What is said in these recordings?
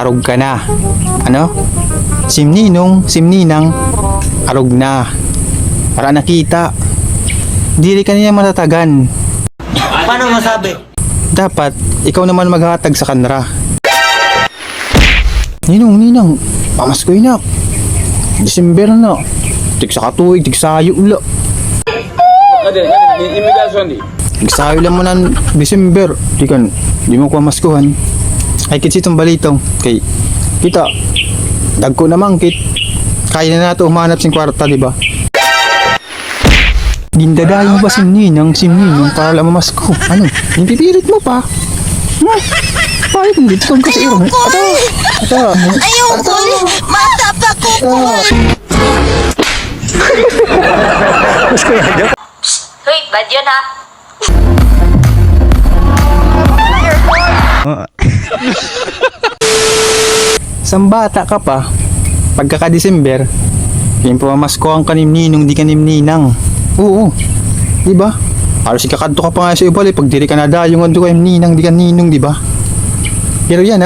Arog ka na. Ano? Simninong, simninang, arog na. Para nakita. Dili ka niya matatagan. Paano masabi? Dapat, ikaw naman maghatag sa kanra. Ninong, pamaskoy na. December na. Tig sa katuig, tig sayo ula. Tig sayo lang mo ng December. Di mo ko maskuhan. Ay kitsi itong balitong. Kay, kita, dagko naman kit. Kaya na nato umanap sing kwarta, di ba? Gindadayo ba simninang para lang mamasko? Ano? Hindi mo pa? Bakit hindi kong kasi irong? Ata. Ayoko! Matapa ko po! Mas kuya do? Hoy, bad yun ha? Sambata ka pa, pagkaka-December, yung pamamasko ang kanimninong di kanimninang. Oo, di ba? Halos ikakadto ka pa nga sa ibali pag diri ka na yung ando kay ninang di ka ninong, di ba? Pero yan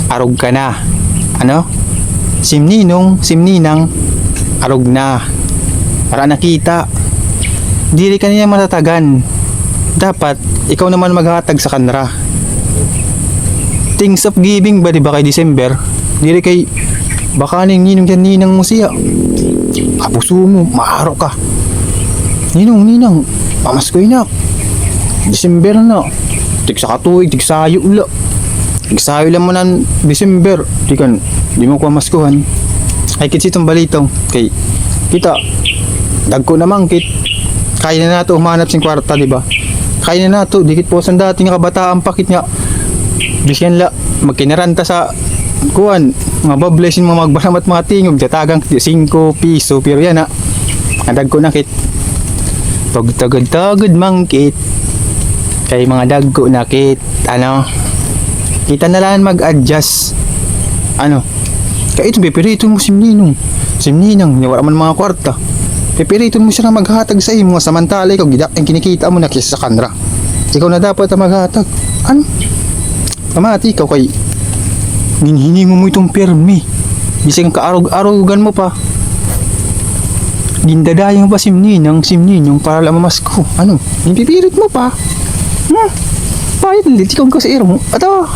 arog ka na. Ano? Simninong, simninang, arog na. Para nakita. Dili ka niya matatagan. Dapat, ikaw naman maghatag sa kanra. Things of giving ba di ba kay December? Dili kay baka ninong yan ninang mo siya. Kapuso mo, maaro ka. Ninong, pamaskoy na. December na. Tig sa katuig, tig sayo ula. Tig sayo lang mo ng December. Di mo ko maskuhan. Ay kitsi itong balitong. Kay, kita, dagko naman kit. Kaya na nato umanap sing kwarta, di ba? Kaya na nato, dikit po sa dating kabataan pakit nga. Bisyan la, magkinaranta sa kuan, mga bablesin mga magbalamat mga tingog, datagang 5 piso, pero yan nadag ko na kit. Pagtagod-tagod mangkit, kay mga dagko na kit, kita na lang mag-adjust, kaya ito, pipirito mo simninang, wala man mga kwarta, pipirito mo siya na maghatag sa imo, samantala ikaw, ang kinikita mo na kisa sa kanra, ikaw na dapat maghatag, Pamati ikaw kay hinihingi mo itong permi. Bisang kaarog-arogan mo pa. Gindadayo ba simninang para lang mamasko? Hindi pipirit mo pa. Bakit hindi? Ikaw kasi iro mo. Ata.